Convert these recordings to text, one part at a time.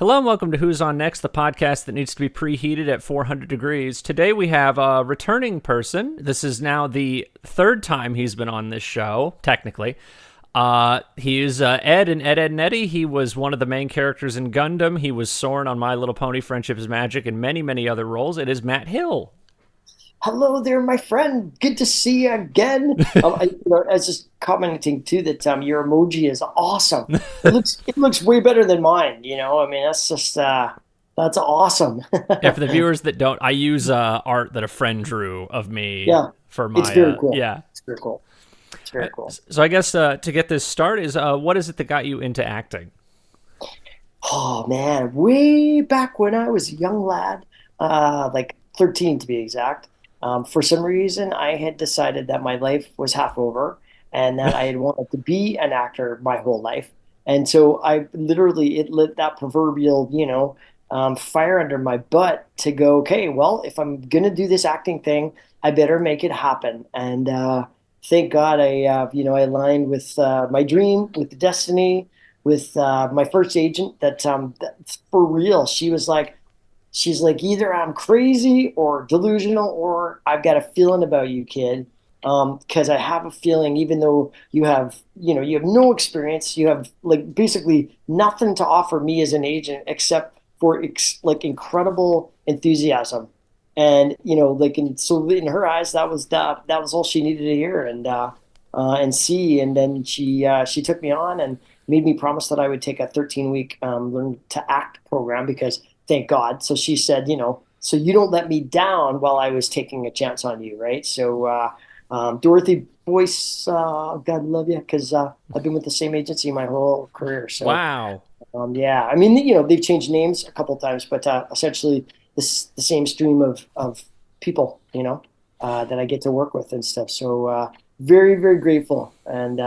Hello and welcome to Who's On Next, the podcast that needs to be preheated at 400 degrees. Today we have a returning person. This is now the third time he's been on this show, technically. He's Ed in Ed, Ed, and Eddy. He was one of the main characters in Gundam. He was Soarin on My Little Pony, Friendship is Magic, and many, many other roles. It is Matt Hill. Hello there, my friend. Good to see you again. I was just commenting too that your emoji is awesome. It looks way better than mine. I mean that's just that's awesome. Yeah, for the viewers that don't, I use art that a friend drew of me Yeah, for it's my, very cool. yeah. It's very cool. It's very cool. So I guess to get this started is what is it that got you into acting? Oh man, way back when I was a young lad, like 13 to be exact. For some reason, I had decided that my life was half over and that I had wanted to be an actor my whole life. And so I literally, it lit that proverbial, fire under my butt to go, okay, well, if I'm going to do this acting thing, I better make it happen. And thank God I aligned with my dream, with the destiny, with my first agent that's for real. She's like, either I'm crazy or delusional, or I've got a feeling about you, kid. Because I have a feeling, even though you have no experience, you have like basically nothing to offer me as an agent except for like incredible enthusiasm. And so in her eyes, that was all she needed to hear and see. And then she took me on and made me promise that I would take a 13-week learn to act program because thank God. So she said, so you don't let me down while I was taking a chance on you, right? So Dorothy Boyce, God love you, because I've been with the same agency my whole career. So Wow. yeah, I mean, they've changed names a couple times, but essentially the same stream of people, that I get to work with and stuff. So very, very grateful, and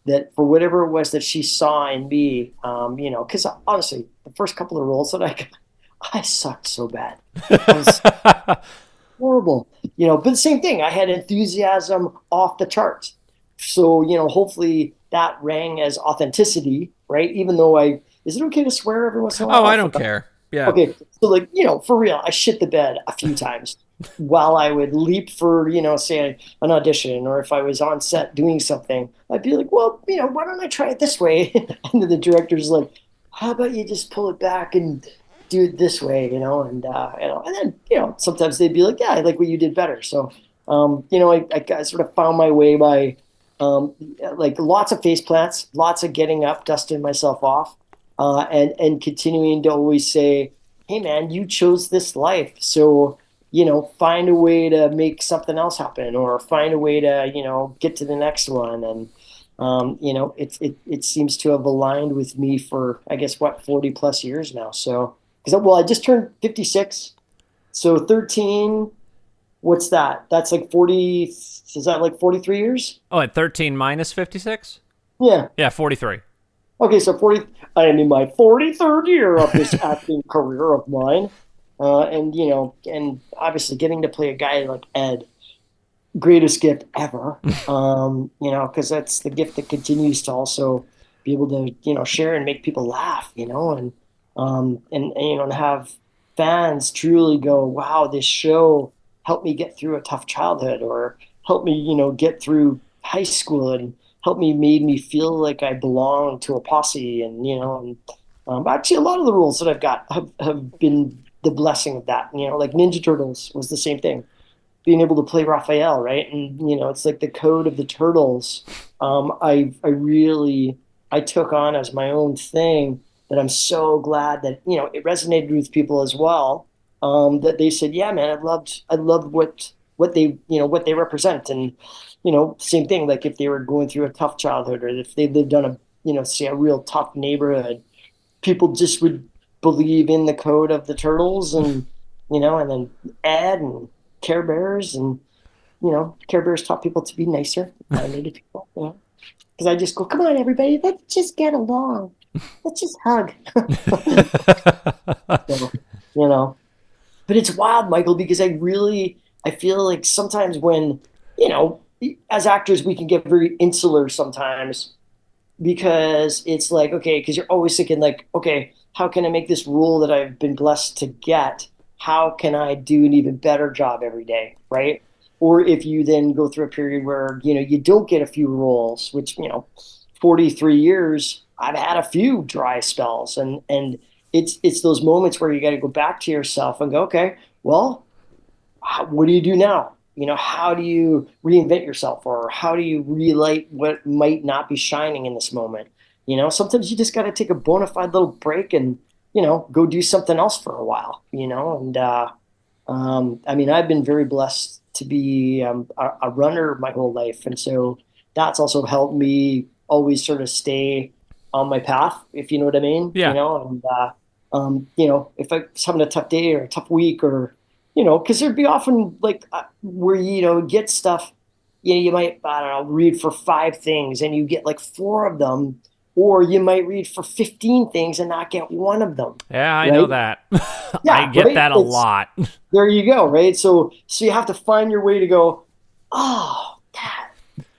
that for whatever it was that she saw in me, because honestly, the first couple of roles that I got, I sucked so bad. I was horrible, but the same thing. I had enthusiasm off the charts. So, hopefully that rang as authenticity, right? Even though is it okay to swear every once in a while? Oh, I don't care. Yeah. Okay. So like, for real, I shit the bed a few times while I would leap for, say an audition, or if I was on set doing something, I'd be like, well, why don't I try it this way? And then the director's like, how about you just pull it back and do it this way, and then, sometimes they'd be like, yeah, I like what you did better. So, I sort of found my way by, like lots of face plants, lots of getting up, dusting myself off, and continuing to always say, hey man, you chose this life. So, find a way to make something else happen or find a way to, get to the next one. And, it seems to have aligned with me for, I guess, 40 plus years now. So, well, I just turned 56. So 13, what's that? That's like 40. Is that like 43 years? Oh, at 13 minus 56? Yeah. Yeah, 43. Okay, so 40. I am in my 43rd year of this acting career of mine. And obviously getting to play a guy like Ed, greatest gift ever. Because that's the gift that continues to also be able to, share and make people laugh, and have fans truly go, wow, this show helped me get through a tough childhood, or helped me, get through high school, and made me feel like I belong to a posse. And actually a lot of the roles that I've got have been the blessing of that. Like Ninja Turtles was the same thing, being able to play Raphael, right? And it's like the code of the turtles. I took on as my own thing, that I'm so glad that it resonated with people as well. That they said, yeah, man, I loved what they represent. And same thing, like if they were going through a tough childhood, or if they lived on say a real tough neighborhood, people just would believe in the code of the turtles. And and then Ed and Care Bears, and Care Bears taught people to be nicer, kinder to people. Because I just go, come on, everybody, let's just get along, let's just hug. So, but it's wild, Michael, because I feel like sometimes when as actors we can get very insular sometimes, because it's like, okay, because you're always thinking like, okay, how can I make this role that I've been blessed to get? How can I do an even better job every day, right? Or if you then go through a period where, you don't get a few roles, which, 43 years, I've had a few dry spells, and it's those moments where you got to go back to yourself and go, okay, well, what do you do now? How do you reinvent yourself, or how do you relight what might not be shining in this moment? Sometimes you just got to take a bona fide little break and, go do something else for a while, and I mean, I've been very blessed to be a runner my whole life. And so that's also helped me always sort of stay on my path, if you know what I mean, Yeah. and, if I was having a tough day or a tough week, or, because there'd be often like where, get stuff, you might, I don't know, read for five things and you get like four of them, or you might read for 15 things and not get one of them. Yeah, I know Right. that. I Yeah. get Right. that a lot. There you go. Right. So you have to find your way to go, oh, that,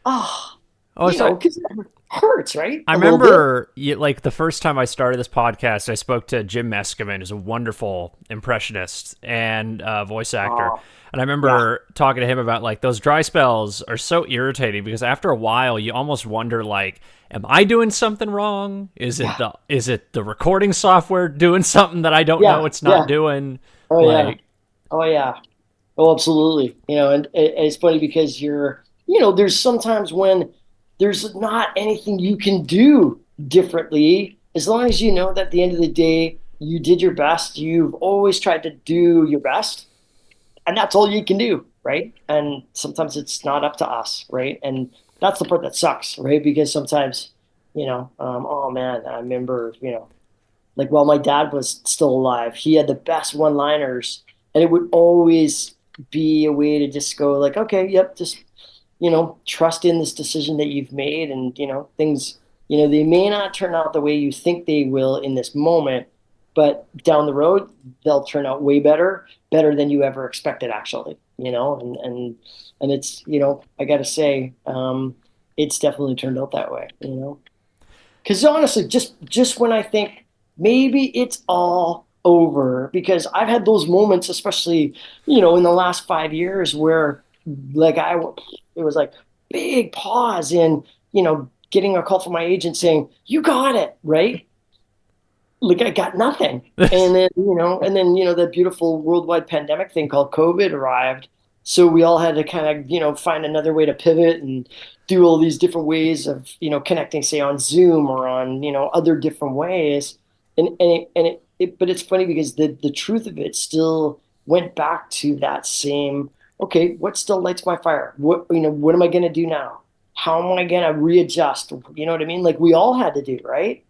oh, Oh, so because it hurts, right? I A little bit. remember, like the first time I started this podcast, I spoke to Jim Meskimen, who's a wonderful impressionist and voice actor. Oh, And I yeah. remember talking to him about like those dry spells are so irritating because after a while, you almost wonder like, am I doing something wrong? Yeah. Is it the recording software doing something that I don't know Yeah. it's not Yeah. doing? Oh, yeah. Like, Oh, yeah. Oh, absolutely. And it's funny because there's sometimes when there's not anything you can do differently, as long as you know that at the end of the day, you did your best. You've always tried to do your best, and that's all you can do, right? And sometimes it's not up to us, right? And that's the part that sucks, right? Because sometimes, oh man, I remember, like while my dad was still alive, he had the best one-liners, and it would always be a way to just go like, okay, yep, just trust in this decision that you've made, and things, they may not turn out the way you think they will in this moment, but down the road they'll turn out way better than you ever expected, actually, and it's, I gotta say, it's definitely turned out that way, because honestly, just when I think maybe it's all over, because I've had those moments, especially in the last 5 years, where like it was like big pause in getting a call from my agent saying you got it right. Like I got nothing, and then the beautiful worldwide pandemic thing called COVID arrived. So we all had to kind of find another way to pivot and do all these different ways of connecting, say on Zoom or on other different ways. And but it's funny because the truth of it still went back to that same, okay, what still lights my fire? What am I going to do now? How am I going to readjust? You know what I mean? Like we all had to do, right?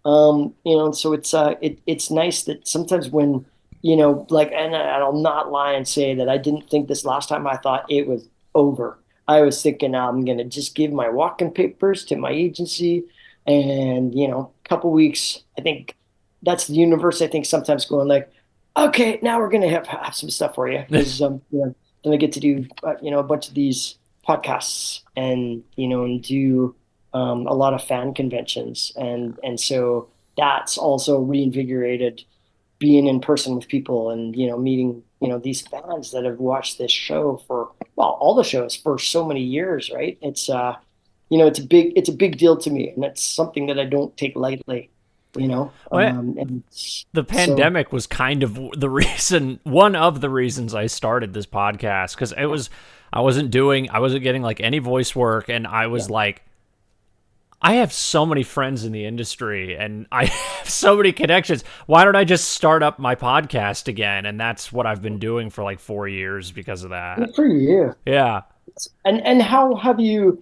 And so it's nice that sometimes when, like, and I'll not lie and say that I didn't think this last time. I thought it was over. I was thinking I'm gonna just give my walking papers to my agency, and a couple weeks. I think that's the universe. I think sometimes going like, okay, now we're gonna have some stuff for you, because then I get to do a bunch of these podcasts, and do a lot of fan conventions, and so that's also reinvigorated being in person with people, and meeting these fans that have watched this show for, well, all the shows for so many years, right? It's a big deal to me, and it's something that I don't take lightly, well, and the so pandemic was kind of the reason, one of the reasons I started this podcast because I wasn't getting like any voice work, and I yeah. was like, I have so many friends in the industry and I have so many connections. Why don't I just start up my podcast again? And that's what I've been doing for like 4 years because of that. Good for you. Yeah. And how have you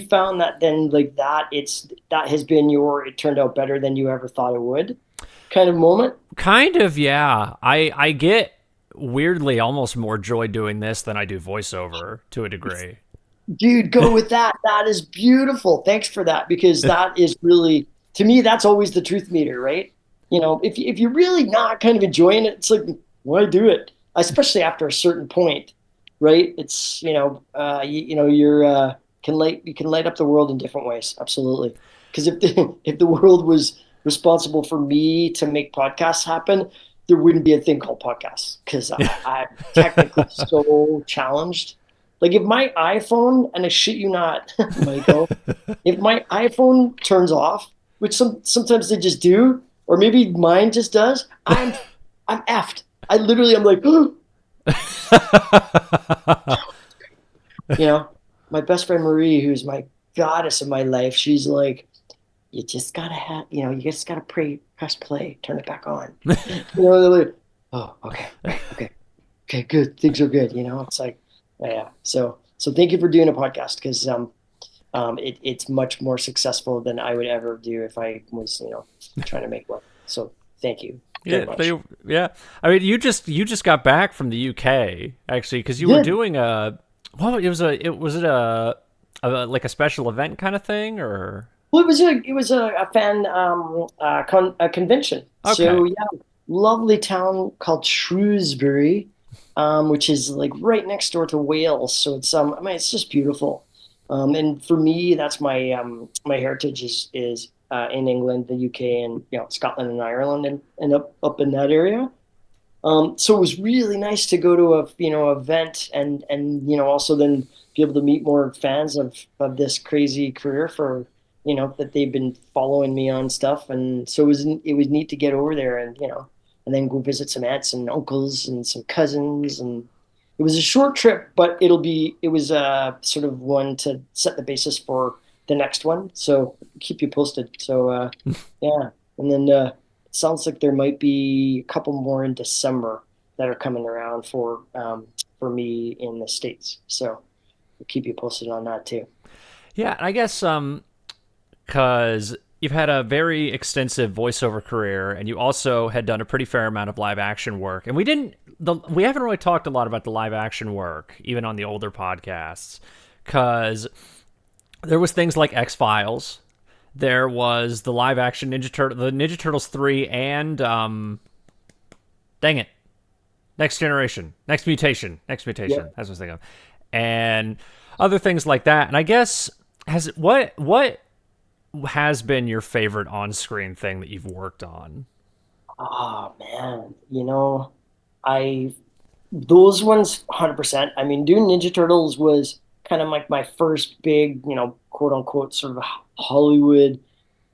found that then, like, that has been your, it turned out better than you ever thought it would kind of moment? Kind of, yeah. I get weirdly almost more joy doing this than I do voiceover to a degree. Dude, go with that. That is beautiful. Thanks for that, because that is really, to me, that's always the truth meter, right? If you're really not kind of enjoying it, it's like, why do it? Especially after a certain point, right? It's you're you can light up the world in different ways, absolutely. Because if the if the world was responsible for me to make podcasts happen, there wouldn't be a thing called podcasts because I'm technically so challenged. Like if my iPhone, and I shit you not, Michael, if my iPhone turns off, which sometimes they just do, or maybe mine just does, I'm effed. I literally am like, you know, my best friend Marie, who's my goddess of my life, she's like, you just gotta you just gotta press play, turn it back on. They're like, oh, okay, right, okay, good, things are good. It's like, yeah. So thank you for doing a podcast because it's much more successful than I would ever do if I was, trying to make one. So thank you very Yeah, much. yeah. I mean, you just got back from the UK actually because you were Did. doing like a special event kind of thing or Well, it was a fan a convention. okay. So yeah, lovely town called Shrewsbury, which is like right next door to Wales. So I mean it's just beautiful. And for me, that's my heritage is in England, the UK, and Scotland and Ireland, and up in that area. So it was really nice to go to a event and also then be able to meet more fans of this crazy career for that they've been following me on stuff, and so it was neat to get over there and then go visit some aunts and uncles and some cousins, and it was a short trip, but it was sort of one to set the basis for the next one. So keep you posted. So yeah, and then it sounds like there might be a couple more in December that are coming around for me in the States. So we'll keep you posted on that too. Yeah, I guess because you've had a very extensive voiceover career, and you also had done a pretty fair amount of live action work. And we haven't really talked a lot about the live action work, even on the older podcasts, because there was things like X Files. There was the live action the Ninja Turtles 3, and dang it, Next Mutation. Yep. That's what I was thinking of, and other things like that. And I guess what has been your favorite on-screen thing that you've worked on? Oh man, I those ones 100%. I mean, doing Ninja Turtles was kind of like my first big, quote unquote, sort of Hollywood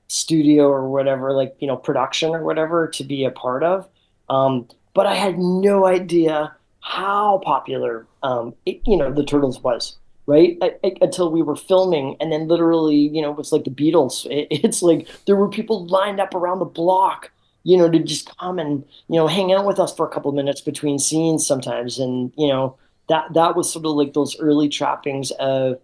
studio or whatever, like, production or whatever to be a part of. But I had no idea how popular, the Turtles was, right? Until we were filming, and then literally, it was like the Beatles. It's like there were people lined up around the block, to just come and, hang out with us for a couple of minutes between scenes sometimes. And, that was sort of like those early trappings of,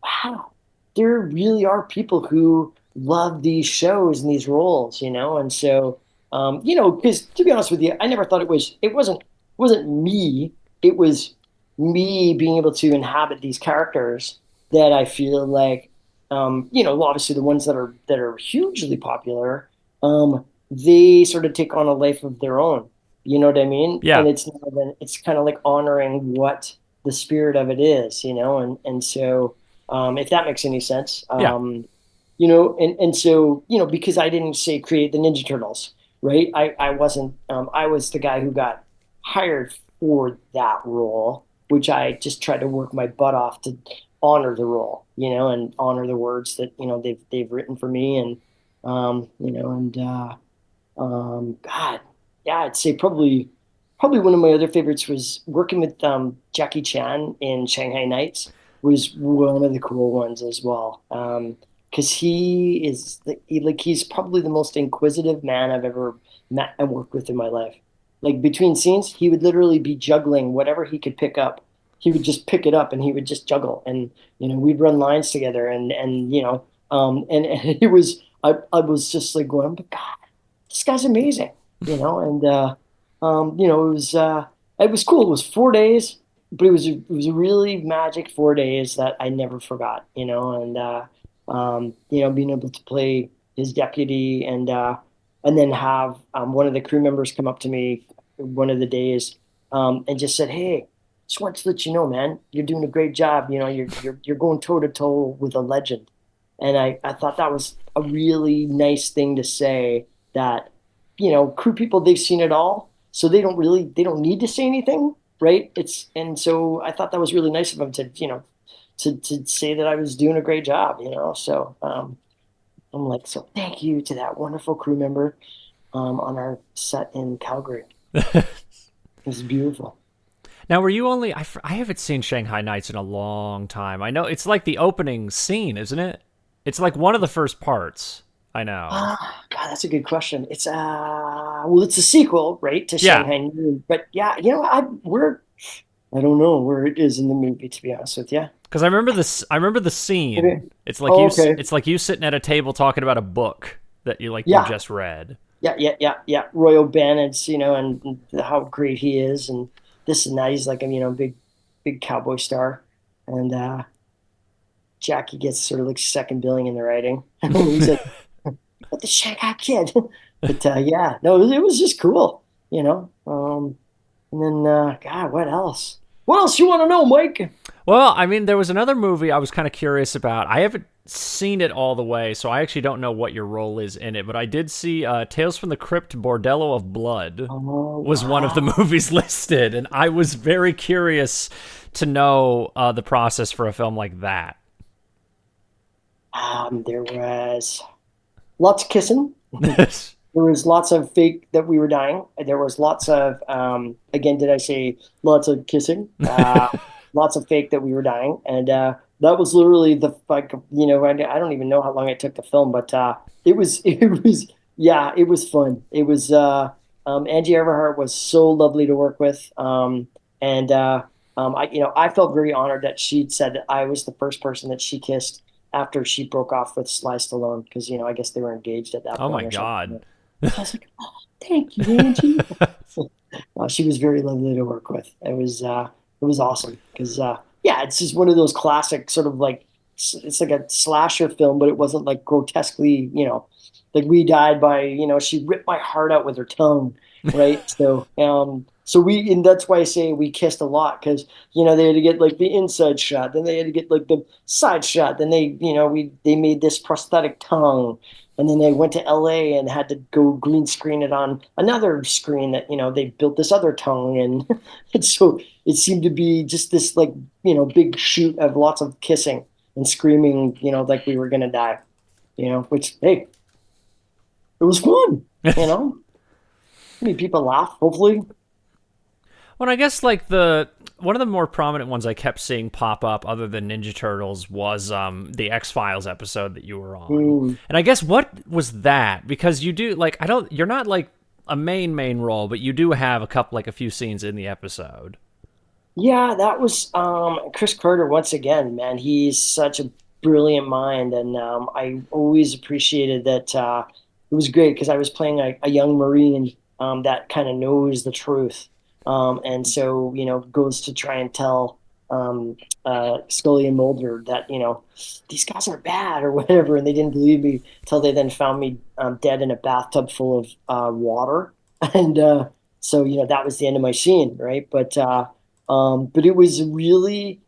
wow, there really are people who love these shows and these roles, and so because to be honest with you, I never thought it wasn't me, it was me being able to inhabit these characters that I feel like, obviously the ones that are hugely popular, they sort of take on a life of their own. You know what I mean? Yeah, And it's kind of like honoring what the spirit of it is, and so if that makes any sense. yeah, And so, because I didn't say create the Ninja Turtles, right? I wasn't, I was the guy who got hired for that role, which I just tried to work my butt off to honor the role, and honor the words that, they've written for me. And, God, yeah, I'd say probably one of my other favorites was working with Jackie Chan in Shanghai Nights was one of the cool ones as well. Because he's probably the most inquisitive man I've ever met and worked with in my life. Like between scenes, he would literally be juggling whatever he could pick up. He would just pick it up and he would just juggle, and we'd run lines together, and and I was just like going, but God, this guy's amazing, and it was cool. It was 4 days, but it was a really magic 4 days that I never forgot, and being able to play his deputy, and then have one of the crew members come up to me one of the days, and just said, "Hey, just want to let you know, man, you're doing a great job. You're going toe to toe with a legend." And I thought that was a really nice thing to say, that, crew people, they've seen it all, so they don't need to say anything, right? And so I thought that was really nice of him to, to say that I was doing a great job, So I'm like, so thank you to that wonderful crew member on our set in Calgary. It was beautiful. Now, were you only? I haven't seen Shanghai Nights in a long time. I know it's like the opening scene, isn't it? It's like one of the first parts. I know. God, that's a good question. Well, it's a sequel, right, to Yeah, Shanghai Noon. But yeah, I don't know where it is in the movie, to be honest with you. because I remember this. I remember the scene. Okay. It's like Oh, you. okay. It's like you sitting at a table talking about a book that you Yeah, just read. yeah. Roy O'Bannon's, and how great he is, and this and that. He's like a, big cowboy star, and Jackie gets sort of like second billing in the writing. He's like, "What the Shanghai Kid?" But yeah, no, it was just cool, you know. And then God, what else? What else you want to know, Mike? Well, I mean, there was another movie I was kind of curious about. I haven't seen it all the way, so I actually don't know what your role is in it. But I did see Tales from the Crypt: Bordello of Blood Oh was one of the wow. movies listed, and I was very curious to know the process for a film like that. There was lots of kissing. There was lots of fake that we were dying. There was lots of, again, did I say lots of kissing? Lots of fake that we were dying. And that was literally the, like, I don't even know how long it took to film, but yeah, it was fun. Angie Everhart was so lovely to work with. And I felt very honored that she'd said that I was the first person that she kissed after she broke off with Sly Stallone, because, I guess they were engaged at that Oh my point or something. god. So I was like, oh, thank you, Angie. She was very lovely to work with. It was awesome because yeah, it's just one of those classic sort of like it's like a slasher film, but it wasn't like grotesquely, like we died by, she ripped my heart out with her tongue, right? And that's why I say we kissed a lot because they had to get like the inside shot, then they had to get like the side shot, then they made this prosthetic tongue, and then they went to LA and had to go green screen it on another screen that they built this other tongue, and and so it seemed to be just this like big shoot of lots of kissing and screaming, like we were gonna die, which, hey, it was fun, you know. I mean, people laugh, hopefully. Well, I guess like the one of the more prominent ones I kept seeing pop up, other than Ninja Turtles, was the X Files episode that you were on. Mm. And I guess what was that? Because you do like I don't, you're not like a main role, but you do have a couple, like a few scenes in the episode. Yeah, that was Chris Carter once again, man. He's such a brilliant mind, and I always appreciated that. It was great because I was playing a young Marine that kind of knows the truth, and so goes to try and tell Scully and Mulder that these guys are bad or whatever, and they didn't believe me till they then found me dead in a bathtub full of water, and so that was the end of my scene, right? But it was a really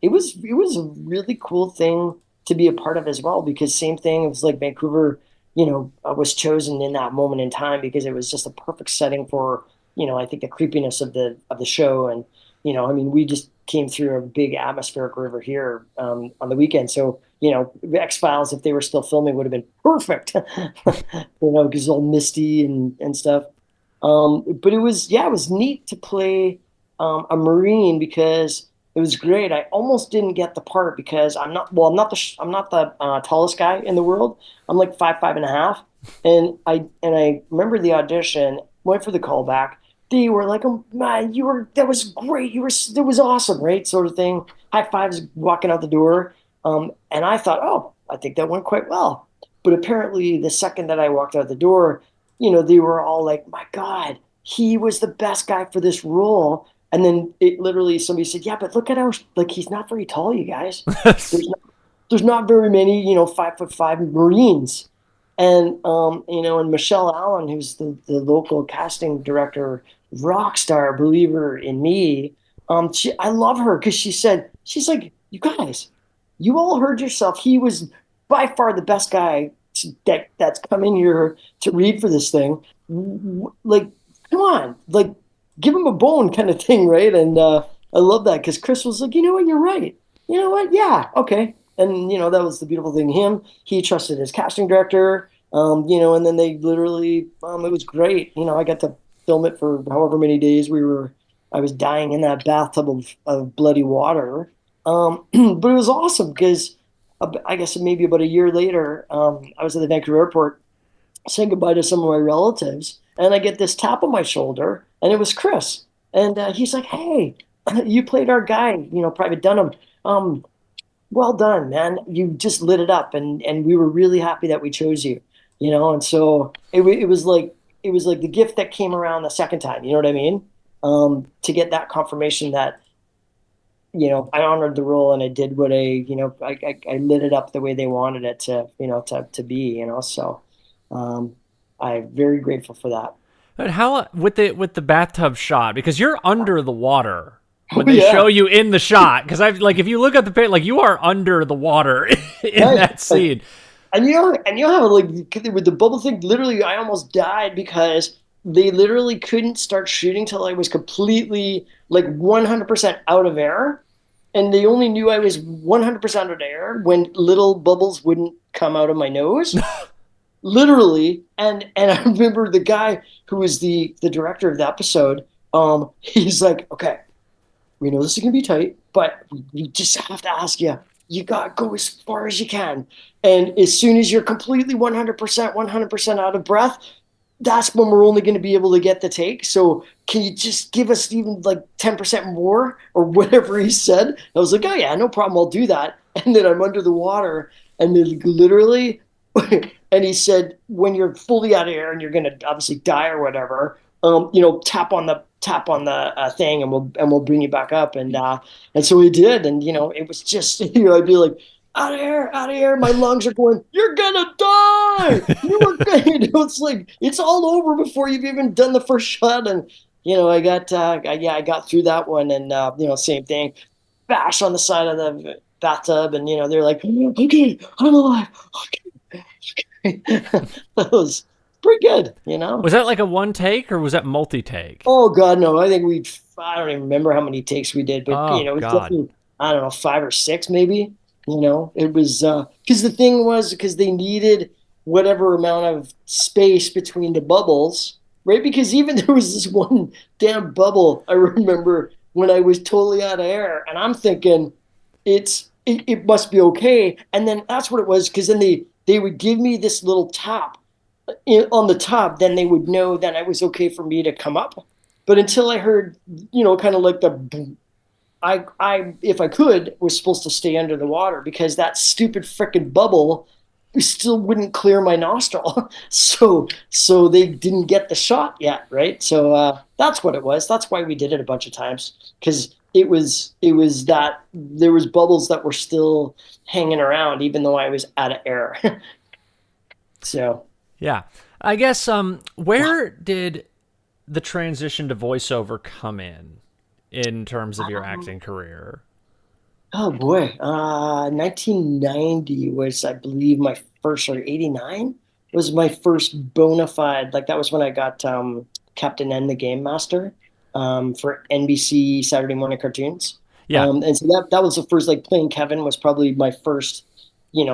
cool thing to be a part of as well, because same thing, it was like Vancouver, was chosen in that moment in time because it was just a perfect setting for, I think the creepiness of the show. And, I mean, we just came through a big atmospheric river here on the weekend. So, X-Files, if they were still filming, would have been perfect, because it's all misty and stuff. But yeah, it was neat to play a Marine because it was great. I almost didn't get the part because I'm not the tallest guy in the world. I'm like 5'5.5", and I remember the audition, went for the callback. They were like, "Oh man, that was great. That was awesome, right?" Sort of thing. High fives walking out the door. And I thought, oh, I think that went quite well. But apparently, the second that I walked out the door, they were all like, "My God, he was the best guy for this role." And then it literally somebody said, "Yeah, but look at how like he's not very tall, you guys. There's not, there's not very many 5'5" Marines." And Michelle Allen, who's the local casting director, rock star, believer in me. I love her because she's like, "You guys, you all heard yourself. He was by far the best guy that's come in here to read for this thing. Like, come on, like, give him a bone kind of thing, right? And I love that because Chris was like, you know what, you're right. You know what? Yeah, okay. And that was the beautiful thing. He trusted his casting director. And then they literally, it was great. I got to film it for however many days I was dying in that bathtub of bloody water. But it was awesome because I guess maybe about a year later, I was at the Vancouver airport saying goodbye to some of my relatives, and I get this tap on my shoulder, and it was Chris, and he's like, "Hey, you played our guy, Private Dunham. Um, well done, man. You just lit it up, and we were really happy that we chose you, And so it was like the gift that came around the second time. You know what I mean? To get that confirmation that I honored the role and I did what I lit it up the way they wanted it to be, So, um, I'm very grateful for that. But how with the bathtub shot, because you're under the water Oh when they show yeah. you in the shot, because I've like if you look at the picture, like you are under the water in Right. that scene. And how like with the bubble thing, literally I almost died because they literally couldn't start shooting till I was completely like 100% out of air. And they only knew I was 100% out of air when little bubbles wouldn't come out of my nose. Literally. And I remember the guy who was the director of the episode, he's like, okay, we know this is gonna be tight, but we just have to ask you. You gotta go as far as you can, and as soon as you're completely 100% out of breath, that's when we're only going to be able to get the take. So can you just give us even like 10% more or whatever he said? I was like, oh yeah, no problem. I'll do that. And then I'm under the water and then literally, and he said, when you're fully out of air and you're going to obviously die or whatever, tap on the thing and we'll bring you back up. And so he did. And, it was just, I'd be like, out of here. My lungs are going, you're gonna die. You were gonna, it's like, it's all over before you've even done the first shot. And, I got through that one. And, same thing, bash on the side of the bathtub. And, they're like, okay, I'm alive. Okay. That was pretty good. Was that like a one take or was that multi take? Oh God, no. I don't even remember how many takes we did, but Oh it was God. definitely, I don't know, five or six maybe. It was because the thing was because they needed whatever amount of space between the bubbles, right? Because even there was this one damn bubble I remember when I was totally out of air, and I'm thinking it must be okay. And then that's what it was, because then they would give me this little tap on the top, then they would know that it was okay for me to come up. But until I heard, kind of like the, if I could, was supposed to stay under the water because that stupid frickin' bubble still wouldn't clear my nostril. So they didn't get the shot yet, right? So that's what it was. That's why we did it a bunch of times because it was that there was bubbles that were still hanging around even though I was out of air. So. Yeah. I guess where did the transition to voiceover come in terms of your acting career? Oh boy, 1990 was, I believe, my first, or 89 was my first bona fide. Like that was when I got Captain N, the Game Master, for NBC Saturday morning cartoons. Yeah. And so that was the first, like playing Kevin was probably my first,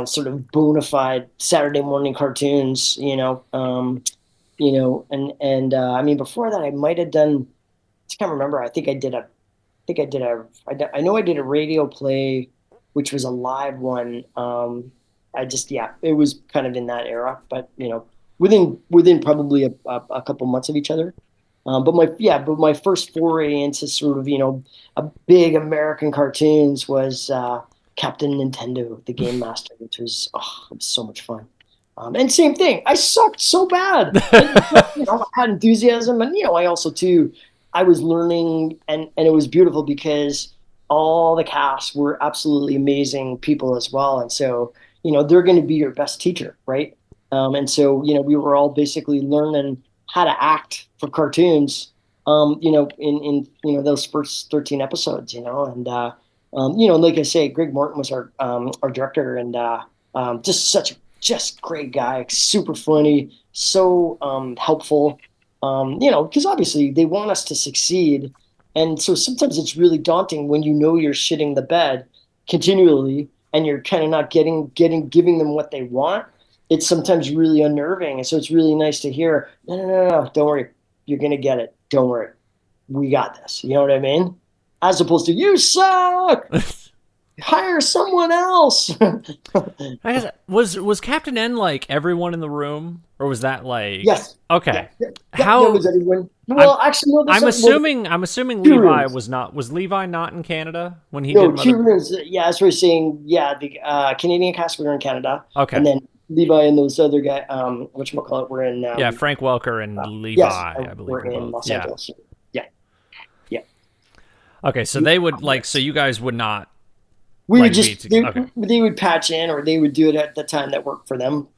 sort of bona fide Saturday morning cartoons. I mean before that I might have done. I can't remember. I know I did a radio play, which was a live one. Yeah, it was kind of in that era, but within probably a couple months of each other. But my first foray into sort of a big American cartoons was Captain Nintendo, the Game Master, which was it was so much fun. And same thing, I sucked so bad, and I had enthusiasm, and I also too, I was learning, and it was beautiful because all the cast were absolutely amazing people as well, and so they're going to be your best teacher, right? And so we were all basically learning how to act for cartoons, in those first 13 episodes, and like I say, Greg Morton was our director, and just such just great guy, super funny, so helpful. Because obviously they want us to succeed, and so sometimes it's really daunting when you know you're shitting the bed continually and you're kind of not giving them what they want. It's sometimes really unnerving, and so it's really nice to hear. No, no, no, no, don't worry, you're gonna get it. Don't worry, we got this. You know what I mean? As opposed to you suck. Hire someone else. I guess, was Captain N like everyone in the room, or was that like Yes. Yeah. okay? That How was everyone. I'm Well, actually, no. I'm Well, assuming two Levi rooms. was not was Levi not in Canada when he did No, two Mother. rooms. Yeah, that's what we're saying. Yeah, the Canadian cast were in Canada, and Okay, then Levi and those other guys, whatchamacallit, were in yeah, Frank Welker and Levi, yes, I believe we're were in both. Los Yeah. Angeles. Yeah, yeah. Okay, so they would like so you guys would not We would like be just to, okay. they would patch in, or they would do it at the time that worked for them.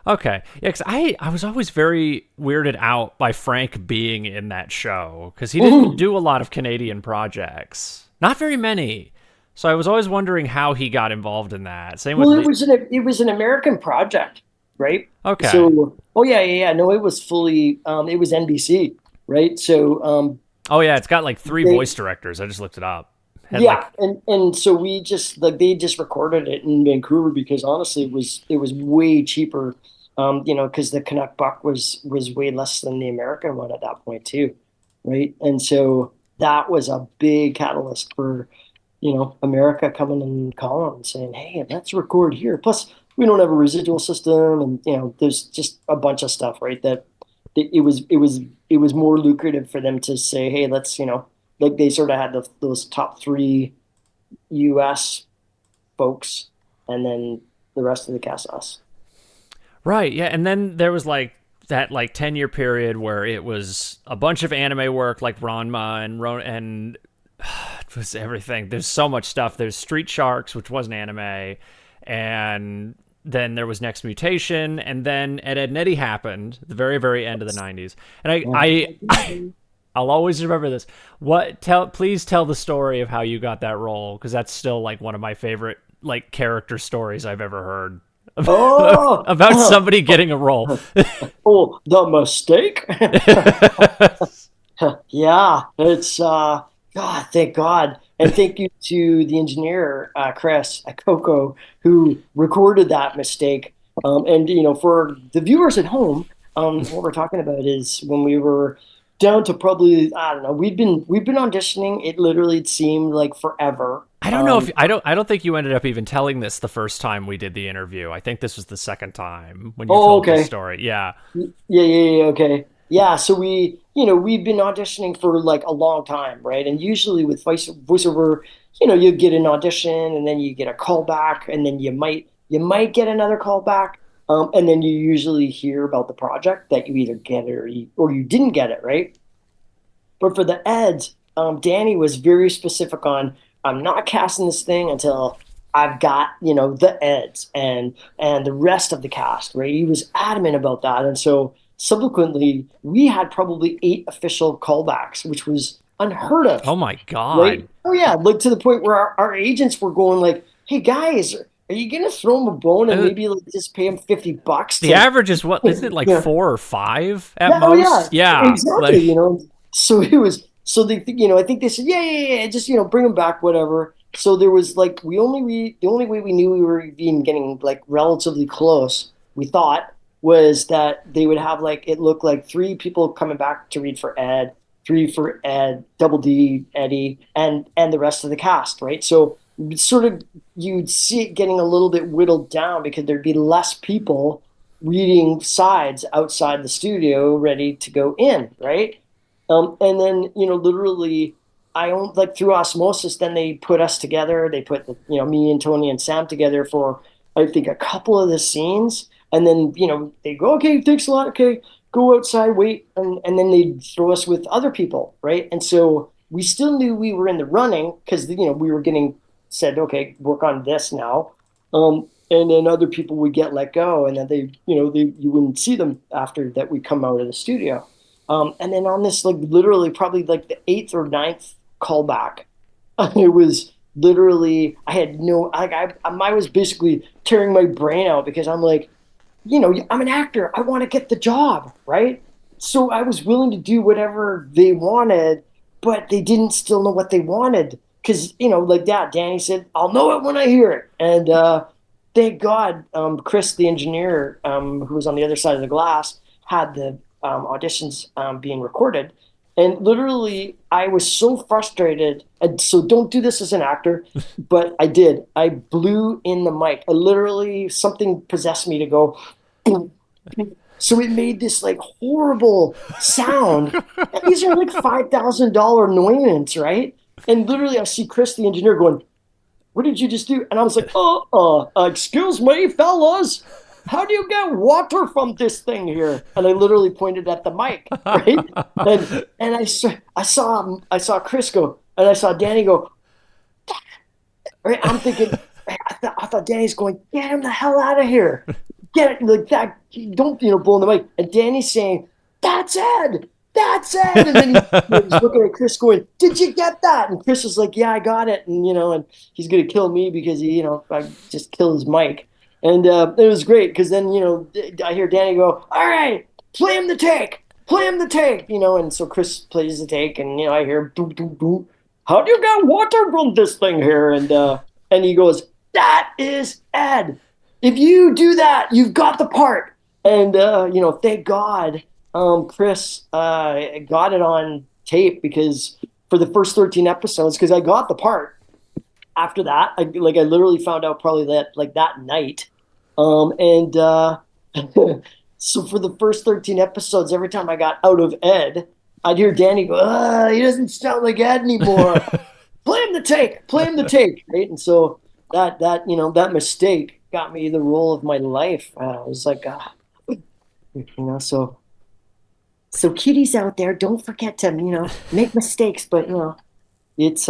Okay. Yeah, because I was always very weirded out by Frank being in that show because he didn't do a lot of Canadian projects. Not very many. So I was always wondering how he got involved in that. Same with Well, Lee. it was an American project, right? Okay. So, oh yeah, yeah, yeah. No, it was fully it was NBC, right? So, Oh, yeah, it's got like three they voice directors. I just looked it up. Had yeah, like, and so we just like they just recorded it in Vancouver because honestly, it was way cheaper, because the Canuck buck was way less than the American one at that point too, right? And so that was a big catalyst for America coming and calling and saying, "Hey, let's record here." Plus, we don't have a residual system, and there's just a bunch of stuff, right? That it was more lucrative for them to say, "Hey, let's," like they sort of had those top three U.S. folks, and then the rest of the cast us. right. Yeah. And then there was like that like 10-year period where it was a bunch of anime work like Ranma and it was everything. There's so much stuff. There's Street Sharks, which was an anime, and then there was Next Mutation, and then Ed, Ed and Eddy happened at the very, very end of the '90s. And I'll always remember this. Please tell the story of how you got that role, because that's still like one of my favorite like character stories I've ever heard Oh, about somebody getting a role. oh, the mistake. Yeah, it's God, thank God. And thank you to the engineer, Chris at Coco, who recorded that mistake. And for the viewers at home, what we're talking about is when we were down to probably, I don't know, we've been auditioning. It literally seemed like forever. I don't know if I don't think you ended up even telling this the first time we did the interview. I think this was the second time when you Oh, told this okay. story. Yeah. Yeah, yeah, yeah, okay. Yeah, so we've been auditioning for like a long time, right? And usually with voiceover, you get an audition and then you get a call back and then you might get another call back. And then you usually hear about the project that you either get it or you didn't get it, right? But for the Eds, Danny was very specific on I'm not casting this thing until I've got the Eds and the rest of the cast, right? He was adamant about that, and so subsequently we had probably 8 official callbacks, which was unheard of, Oh my right? god. Oh yeah, like to the point where our agents were going like, "Hey guys, are you gonna throw him a bone and Uh, maybe like just pay him $50 The to?" average is what isn't it like Yeah, 4 or 5 at yeah, oh yeah, most? Yeah. exactly. Like So it was. So I think they said, yeah, yeah, yeah, just bring them back, whatever. So there was like the only way we knew we were even getting like relatively close, we thought, was that they would have like it looked like 3 people coming back to read for Ed, 3 for Ed, Double D, Eddy, and the rest of the cast, right? So sort of you'd see it getting a little bit whittled down because there'd be less people reading sides outside the studio ready to go in, right? And then, literally, I own like through osmosis, then they put us together. They put, me and Tony and Sam together for, I think, a couple of the scenes. And then, they go, okay, thanks a lot. Okay, go outside, wait. And then they throw us with other people, right? And so we still knew we were in the running because, we were getting said, okay, work on this now. And then other people would get let go. And then you wouldn't see them after that we come out of the studio. And then on this, like literally probably like the 8th or 9th callback, it was literally, I had no, like, I was basically tearing my brain out because I'm like, I'm an actor. I want to get the job, right? So I was willing to do whatever they wanted, but they didn't still know what they wanted. Because, like that, Danny said, I'll know it when I hear it. And thank God, Chris, the engineer, who was on the other side of the glass, had the auditions being recorded. And literally, I was so frustrated. And so don't do this as an actor, but I did. I blew in the mic. I literally, something possessed me to go. So it made this like horrible sound. And these are like $5,000 annoyance, right? And literally, I see Chris, the engineer, going, "What did you just do?" And I was like, excuse me, fellas. How do you get water from this thing here?" And I literally pointed at the mic, right? And I saw Chris go, and I saw Danny go, right? I'm thinking, I thought Danny's going, "Get him the hell out of here. Get it," like that. Don't, blow in the mic. And Danny's saying, "That's Ed. That's Ed." And then he's looking at Chris going, "Did you get that?" And Chris was like, "Yeah, I got it." And he's going to kill me because I just killed his mic. And it was great because then, I hear Danny go, "All right, play him the take. Play him the take." And so Chris plays the take, and, I hear, "Doo, doo, doo. How do you get water from this thing here?" And he goes, "That is Ed. If you do that, you've got the part." And thank God, Chris got it on tape because for the first 13 episodes, because I got the part. After that, I literally found out probably that night, and so for the first 13 episodes, every time I got out of Ed, I'd hear Danny go, "He doesn't sound like Ed anymore. Play him the take. Play him the take." Right, and so that mistake got me the role of my life. I was like, so kiddies out there, don't forget to make mistakes, but it's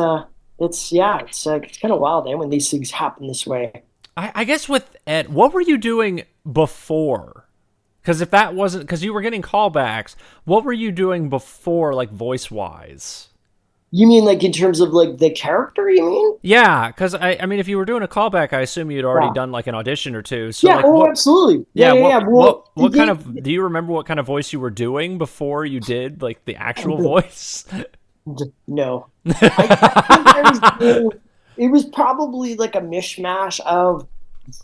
it's kind of wild, when these things happen this way. I guess with Ed, what were you doing before? Because if that wasn't, because you were getting callbacks, what were you doing before, like voice wise? You mean like in terms of like the character, you mean? Yeah, because I mean, if you were doing a callback, I assume you'd already Yeah. done like an audition or two. So Yeah, like, oh, absolutely. yeah, Yeah. Well, what kind of, do you remember what kind of voice you were doing before you did like the actual voice? no. I think it was probably like a mishmash of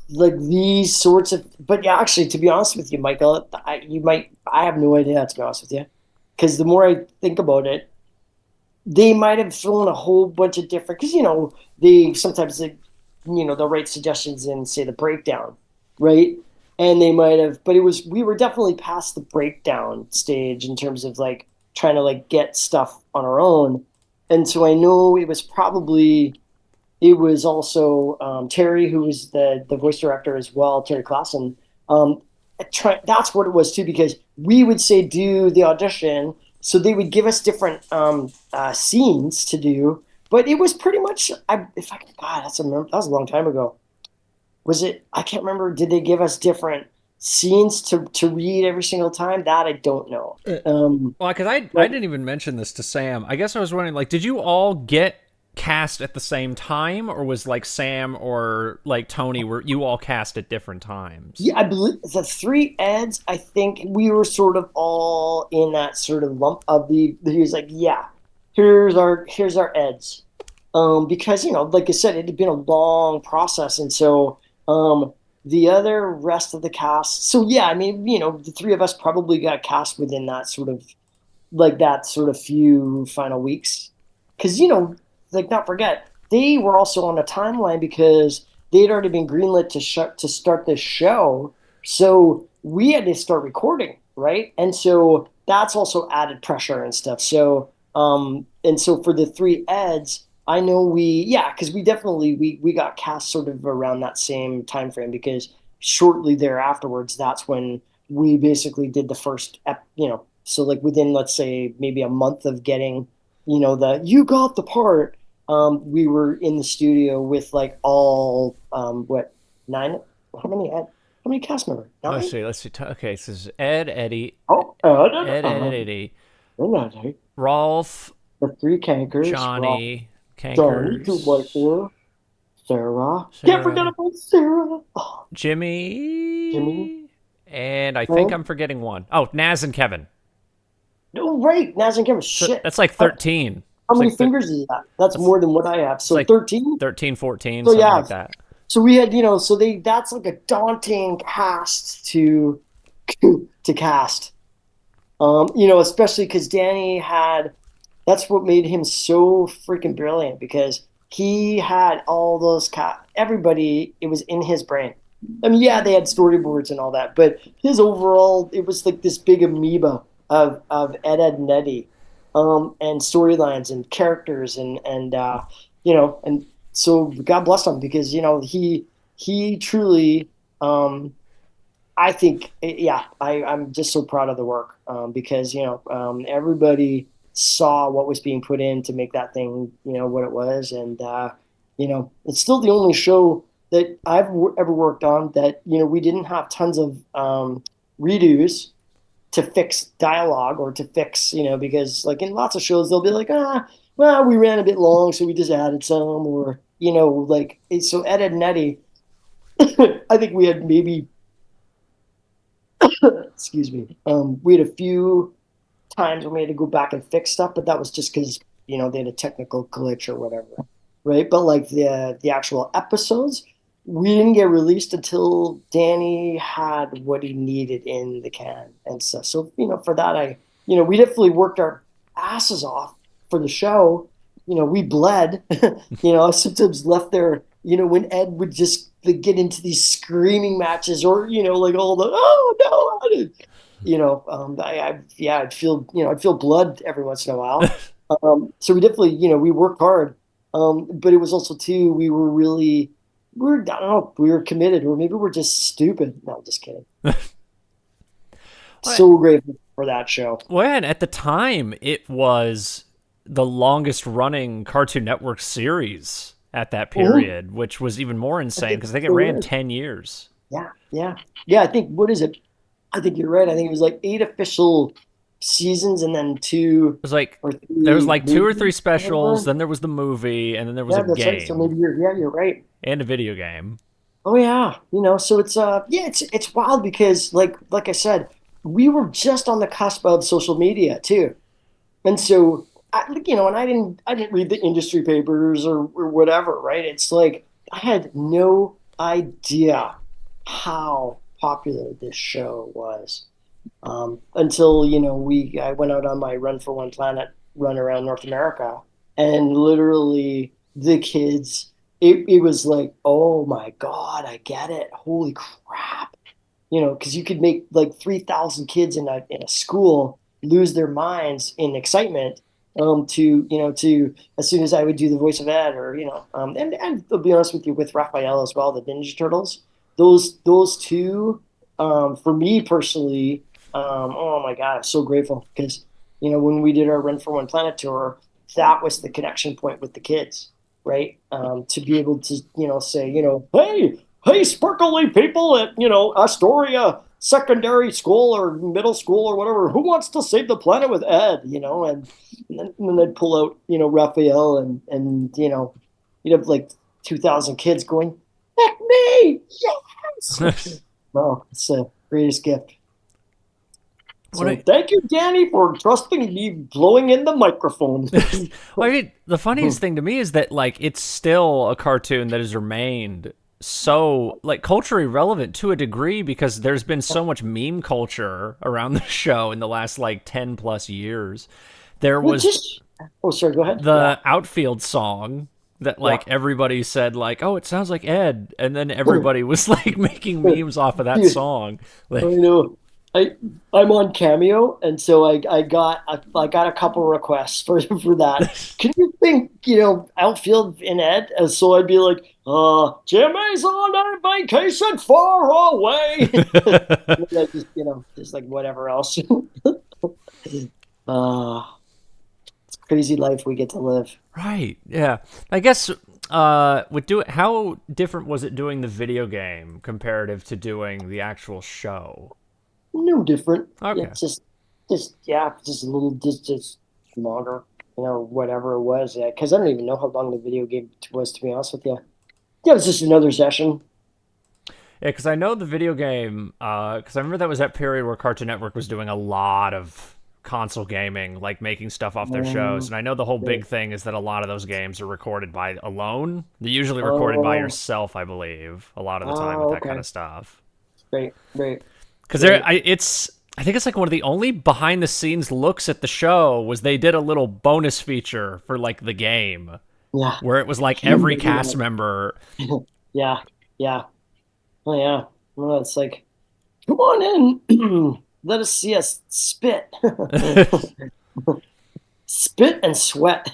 like these sorts of, but yeah, actually, to be honest with you, Michael, I have no idea, to be honest with you, because the more I think about it, they might have thrown a whole bunch of different, because they sometimes they'll write suggestions in, say, the breakdown, right? And they might have, but we were definitely past the breakdown stage in terms of like trying to like get stuff on our own. And so I know it was also Terry, who was the voice director as well, Terry Clausen. That's what it was too, because we would say do the audition, so they would give us different scenes to do, but it was pretty much. God, that was a long time ago. Was it? I can't remember. Did they give us different scenes to read every single time? That I don't know. Well, because I didn't even mention this to Sam. I guess I was wondering, like, did you all get cast at the same time, or was like Sam or like Tony, were you all cast at different times? Yeah, I believe the three Eds. I think we were sort of all in that sort of lump of the. He was like, "Yeah, here's our Eds," because like I said, it had been a long process, and so the other rest of the cast. So yeah, I mean, the three of us probably got cast within that sort of few final weeks, because like, not forget, they were also on a timeline because they'd already been greenlit to start this show, so we had to start recording, right? And so that's also added pressure and stuff. So and so for the three Eds, I know because we definitely we got cast sort of around that same time frame, because shortly there afterwards, that's when we basically did the first so like within, let's say, maybe a month of getting you got the part, we were in the studio with like all what, nine, how many cast members? Let's Nine? see. Okay, so this is Ed, Eddie, Oh, Ed, Eddie, the Rolf, three cankers, Rob, Johnny, Johnny, 2x4, Sarah. Can't forget Sarah, about Sarah. Oh, Jimmy. Jimmy, and I think Huh? I'm forgetting one. Oh, Naz and Kevin. No, right. Naz and Kevin. So Shit. that's like How, 13. how It's many like fingers is that? That's that's more than what I have. it's So like 13? 13, 14, So something yeah. like that. So we had, so that's like a daunting cast to cast. Especially because Danny had, that's what made him so freaking brilliant because he had all those everybody, it was in his brain. I mean, yeah, they had storyboards and all that, but his overall, it was like this big amoeba of Ed and Eddy, and storylines and characters and so God bless him because he truly, I think, yeah, I'm just so proud of the work, because everybody saw what was being put in to make that thing, what it was, and it's still the only show that I've ever worked on that we didn't have tons of redos to fix dialogue or to fix, because like in lots of shows they'll be like, well, we ran a bit long, so we just added some, or like so Ed and Nettie, I think we had maybe excuse me. We had a few times when we had to go back and fix stuff, but that was just because they had a technical glitch or whatever, right? But like the actual episodes, we didn't get released until Danny had what he needed in the can and stuff. So for that, we definitely worked our asses off for the show. We bled. I sometimes left there. When Ed would just like, get into these screaming matches, or like all the oh no, how did yeah, I'd feel blood every once in a while. So we definitely, we worked hard. But it was also too, I don't know, we were committed, or maybe we're just stupid. No, just kidding. What? So grateful for that show. Well, and at the time, it was the longest running Cartoon Network series at that Mhm. period, which was even more I insane think because it I think it still ran is. 10 years. Yeah, yeah, yeah. I think what is it? I think you're right. I think it was like 8 official seasons and then It was like, or there was three like two or three movies. specials, then there was the movie, and then there was a Yeah, that's right. So game maybe you're right. and a video game. Oh yeah, so it's yeah, it's wild because like I said, we were just on the cusp of social media too. And so and I didn't read the industry papers or whatever, right? It's like I had no idea how popular this show was, until I went out on my Run for One Planet run around North America, and literally the kids, it was like, oh my God, I get it. Holy crap. Because you could make like 3,000 kids in a school lose their minds in excitement, to as soon as I would do the voice of Ed, or and I'll be honest with you, with Raphael as well, the Ninja Turtles, those two, for me personally, oh my God, I'm so grateful because when we did our Run for One Planet tour, that was the connection point with the kids, right? To be able to say, hey, sparkly people at Astoria secondary school or middle school or whatever, who wants to save the planet with Ed, and then they'd pull out Raphael, and you'd have like 2,000 kids going, heck me, yes. Well, it's the greatest gift. What So I, thank you, Danny, for trusting me blowing in the microphone. well, I mean, the funniest thing to me is that like it's still a cartoon that has remained so like culturally relevant to a degree because there's been so much meme culture around the show in the last like 10 plus years. There Well, was just oh, sorry, go ahead. Yeah, the outfield song that yeah. like everybody said like, oh, it sounds like Ed, and then everybody was like making memes off of that Dude, song. I Like, know. I'm on Cameo, and so I got a couple requests for that. Can you think, outfield in Ed? And so I'd be like, Jimmy's on a vacation far away. And then I just like whatever else. uh it's a crazy life we get to live. right? Yeah, I guess. With do how different was it doing the video game comparative to doing the actual show? No different. Yeah, Okay. it's just yeah, just a little just longer. whatever it was. Because I don't even know how long the video game was, to be honest with you. Yeah, it was just another session. Yeah, because I know the video game. Because I remember that was that period where Cartoon Network was doing a lot of console gaming, like making stuff off their shows. Um, And I know the whole yeah. big thing is that a lot of those games are recorded by alone. They're usually recorded by Oh, yourself, I believe, a lot of the time with oh, that kind okay. of stuff. Great, great, Because great. I think it's like one of the only behind the scenes looks at the show was they did a little bonus feature for like the game Yeah. where it was like I every remember cast that. member. Yeah, yeah. Oh, yeah. Well, it's like, come on in. Let us see us spit. Spit and sweat.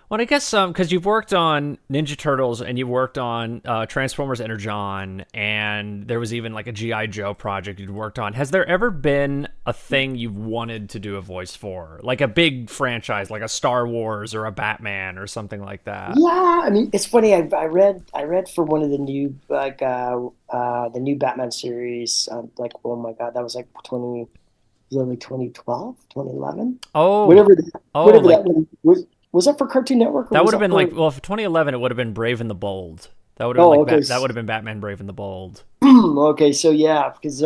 Well, I guess because you've worked on Ninja Turtles and you've worked on Transformers Energon, and there was even like a GI Joe project you'd worked on. Has there ever been a thing you've wanted to do a voice for, like a big franchise, like a Star Wars or a Batman or something like that? Yeah, I mean, it's funny. I read for one of the new the new Batman series. Like, oh my God, that was like 2012, 2011, Oh, whatever that, oh, whatever like that one was. Was that for Cartoon Network or that was would have that been like for? well, for 2011, it would have been Brave and the Bold. That would have been Oh, like okay. That would have been Batman Brave and the Bold. Okay, so yeah, because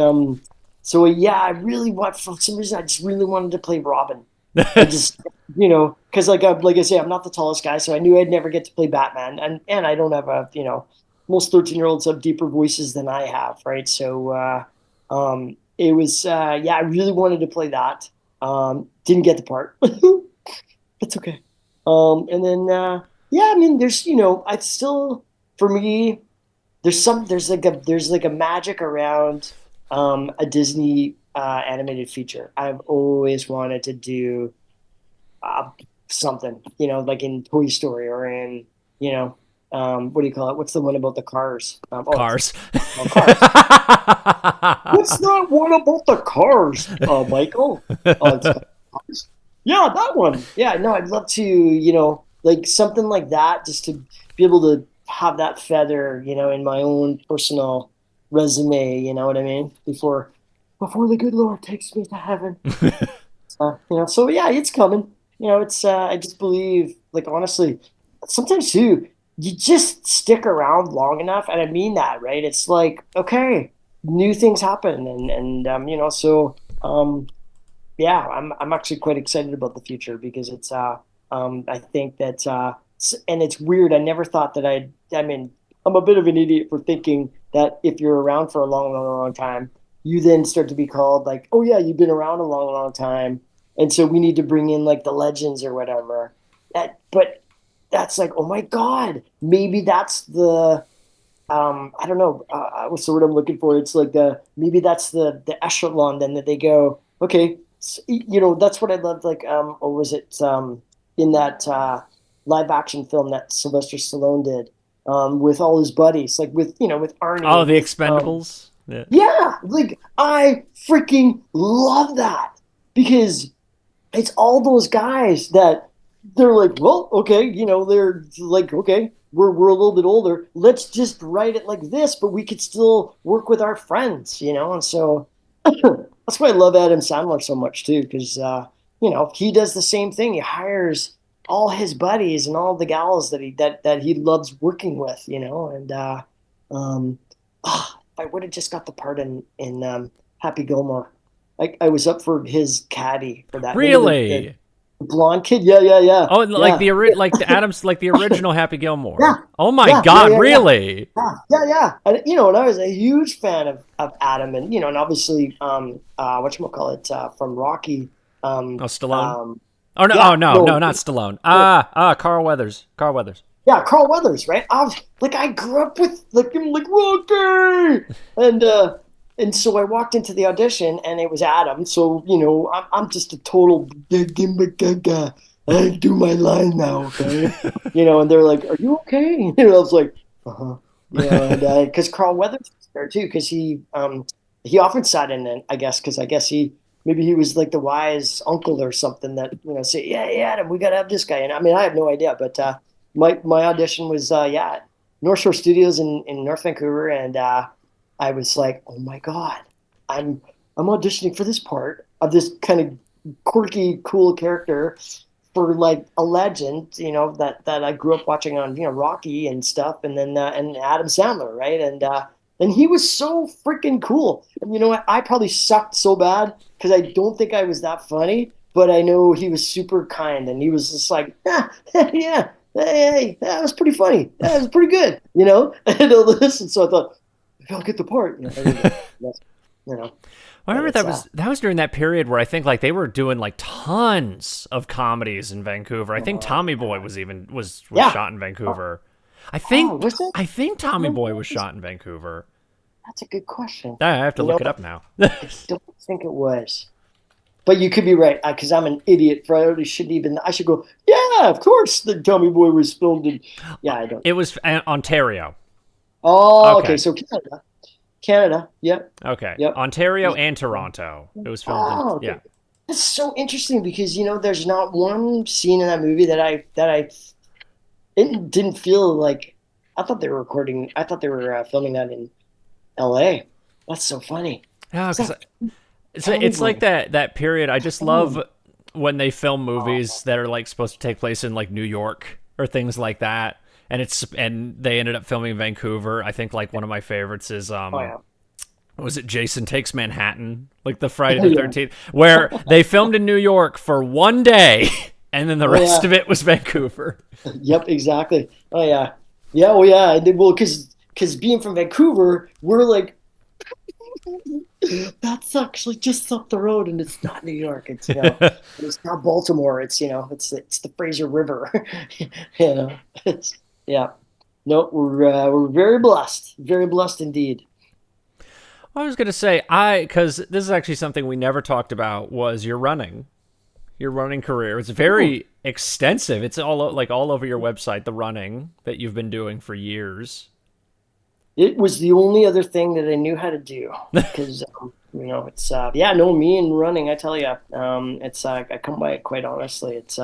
so yeah, I really want for some reason I just really wanted to play Robin. I just because like I say, I'm not the tallest guy, so I knew I'd never get to play Batman, and I don't have most 13-year-olds have deeper voices than I have, right? So it was yeah, I really wanted to play that. Didn't get the part. It's okay. And then yeah, I mean, there's I still for me there's like a magic around a Disney animated feature. I've always wanted to do uh, something, like in Toy Story or in, what do you call it? What's the one about the cars? Cars. Cars. What's that one about the cars, Michael? It's called Cars. Yeah, that one. Yeah, no, I'd love to, like something like that, just to be able to have that feather, in my own personal resume. You know what I mean? Before the good Lord takes me to heaven. So yeah, it's coming. It's I just believe, like honestly, sometimes too, you just stick around long enough, and I mean that, right? It's like, okay, new things happen, and so yeah, I'm actually quite excited about the future because it's I think that and it's weird. I never thought that I mean, I'm a bit of an idiot for thinking that if you're around for a long, long, long time, you then start to be called like, oh yeah, you've been around a long, long time, and so we need to bring in like the legends or whatever. But that's like, oh my God, maybe that's the I don't know, what's the word I'm looking for? It's like maybe that's the echelon then that they go, okay, that's what I loved, like, or was it in that live action film that Sylvester Stallone did, with all his buddies, like with Arnie Oh, and the with Expendables. Yeah. yeah, like I freaking love that because it's all those guys that they're like, well, okay, they're like, okay, we're a little bit older. Let's just write it like this, but we could still work with our friends, and so that's why I love Adam Sandler so much too, because he does the same thing. He hires all his buddies and all the gals that he loves working with, and um, if I would have just got the part in Happy Gilmore. I was up for his caddy for that. Remember the Really? blonde kid? Yeah, yeah, yeah, Oh, like yeah, like the Adams, like the original Happy yeah, Gilmore. Oh my yeah, yeah, God! yeah, yeah, Really? yeah, yeah, yeah. And I was a huge fan of Adam, and obviously whatchamacallit, from Rocky. Oh, Um, Stallone. um, Oh no! Oh yeah, no! no, No, not Stallone. no, Carl Weathers. Carl Weathers. yeah, Carl Weathers, right? I grew up with like him, like Rocky, and and so I walked into the audition, and it was Adam. So I'm just a total gaga. I do my line now, okay? And they're like, "Are you okay?" I was like, "Uh-huh." And because Carl Weathers was there too, because he often sat in it, I guess, because I guess maybe he was like the wise uncle or something that say, "Yeah, yeah, Adam, we gotta have this guy." And I mean, I have no idea, but my audition was yeah, North Shore Studios in North Vancouver, and I was like, oh my God, I'm I'm auditioning for this part of this kind of quirky, cool character for like a legend, that I grew up watching on, Rocky and stuff, and then and Adam Sandler, right? And he was so freaking cool. And you know what? I probably sucked so bad because I don't think I was that funny, but I know he was super kind, and he was just like, ah, yeah, hey, that was pretty funny. That was pretty good, and all this. And so I thought, if I'll get the part, I didn't. That's, you know, I but remember it's that was during that period where I think like they were doing like tons of comedies in Vancouver. I think Tommy Boy was yeah. shot in Oh, Vancouver. I oh, think was it? I think Tommy Boy was shot in Vancouver. That's a good question. I have to You know, look it up now. I don't think it was. But you could be right, because I'm an idiot. Probably shouldn't even. I should go. Yeah, of course, the Tommy Boy was filmed in. Yeah, I don't. It was Ontario. Oh, okay. Okay. So Canada, Canada. Yep, Okay. yep. Ontario and Toronto. It was filmed in Oh, yeah. okay. That's so interesting because there's not one scene in that movie that I it didn't feel like. I thought they were recording. I thought they were filming that in L.A. That's so funny. Yeah, Is cuz that Tommy it's like Boy? that period. I just love Oh, when they film oh, movies that are like supposed to take place in like New York or things like that. And they ended up filming in Vancouver. I think like one of my favorites is oh yeah. was it Jason Takes Manhattan, like the Friday Oh the yeah. 13th, where they filmed in New York for one day, and then the Oh rest yeah. of it was Vancouver. Yep, exactly. Oh yeah, yeah. Oh yeah. Well, because being from Vancouver, we're like, that's actually just up the road, and it's not New York. It's not Baltimore. It's the Fraser River. You know, it's yeah. No, we're very blessed indeed. I was gonna say because this is actually something we never talked about was your running career. It's Ooh. very extensive. It's all over your website. The running that you've been doing for years. It was the only other thing that I knew how to do because it's yeah, no, me and running, I tell you, it's I come by it quite honestly. It's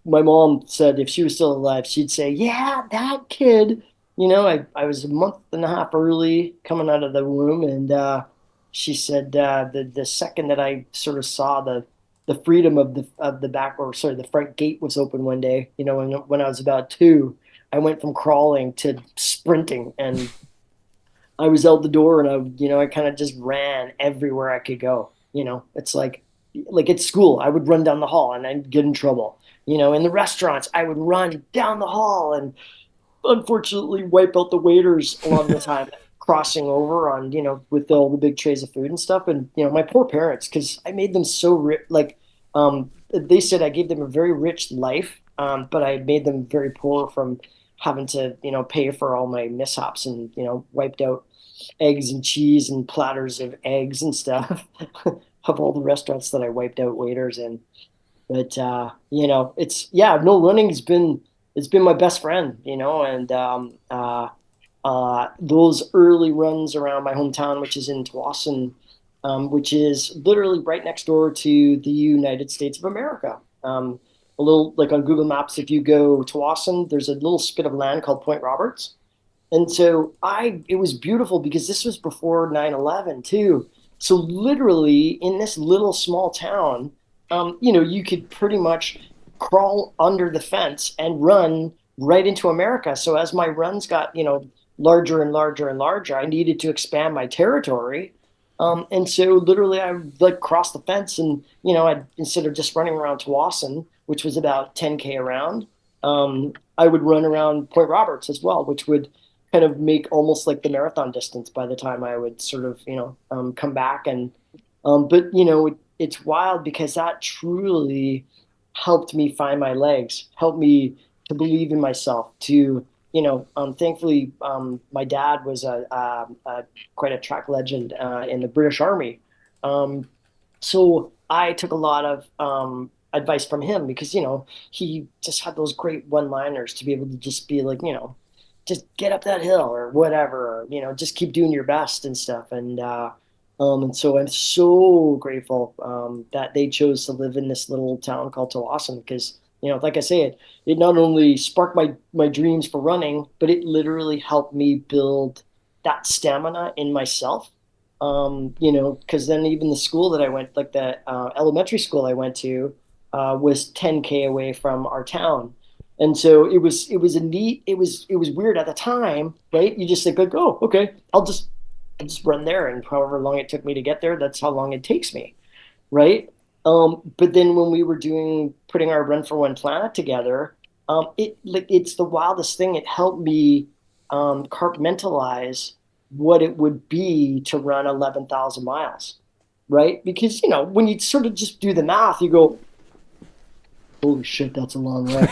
my mom said if she was still alive, she'd say, yeah, that kid. I was a month and a half early coming out of the womb, and she said the second that I sort of saw the freedom of the back, or sorry, the front gate was open one day, when I was about two. I went from crawling to sprinting, and I was out the door, and I kind of just ran everywhere I could go. It's like at school, I would run down the hall and I'd get in trouble. In the restaurants, I would run down the hall and unfortunately wipe out the waiters a lot of the time, crossing over on, with all the big trays of food and stuff. And, my poor parents, because I made them so rich, they said I gave them a very rich life, but I made them very poor from having to, pay for all my mishaps and, wiped out eggs and cheese and platters of eggs and stuff of all the restaurants that I wiped out waiters in. But it's yeah, no, running's been it's been my best friend, and those early runs around my hometown, which is in Tawasin, which is literally right next door to the United States of America. A little like on Google Maps, if you go to Tawasin, there's a little spit of land called Point Roberts. And so it was beautiful because this was before 9/11 too. So literally in this little small town, you could pretty much crawl under the fence and run right into America. So as my runs got, larger and larger and larger, I needed to expand my territory. And so literally I would like cross the fence, and, I instead of just running around Tawasin, which was about 10K around, I would run around Point Roberts as well, which would kind of make almost like the marathon distance by the time I would sort of, come back. But it's wild because that truly helped me find my legs, helped me to believe in myself, to, thankfully, my dad was quite a track legend in the British Army. Um, so I took a lot of advice from him because, he just had those great one-liners to be able to just be like, just get up that hill or whatever, or, just keep doing your best and stuff. And so I'm so grateful that they chose to live in this little town called Tawasin because, like I say, it not only sparked my dreams for running, but it literally helped me build that stamina in myself Because then even the school that I went, like the elementary school I went to, was 10K away from our town. And so it was a neat, it was weird at the time, right? You just think like, oh, okay, I'll just run there, and however long it took me to get there, that's how long it takes me, right? But then when we were doing putting our Run for One planet together, it's the wildest thing. It helped me compartmentalize what it would be to run 11,000 miles, right? Because when you sort of just do the math, you go, "Holy shit, that's a long way."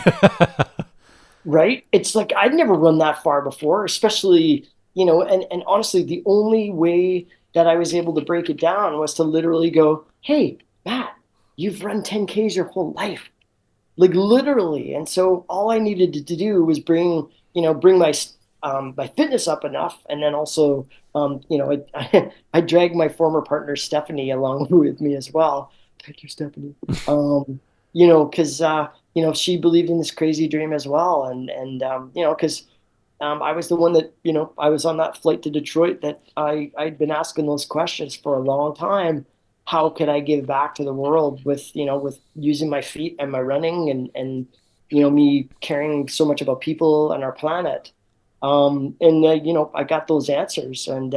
Right? It's like I'd never run that far before, especially, and honestly, the only way that I was able to break it down was to literally go, "Hey, Matt, you've run 10Ks your whole life." Like literally. And so all I needed to do was bring my fitness up enough, and then also, I dragged my former partner Stephanie along with me as well. Thank you, Stephanie. Because she believed in this crazy dream as well, and because I was the one that I was on that flight to Detroit that I'd been asking those questions for a long time. How could I give back to the world with using my feet and my running, and me caring so much about people and our planet. And I got those answers, and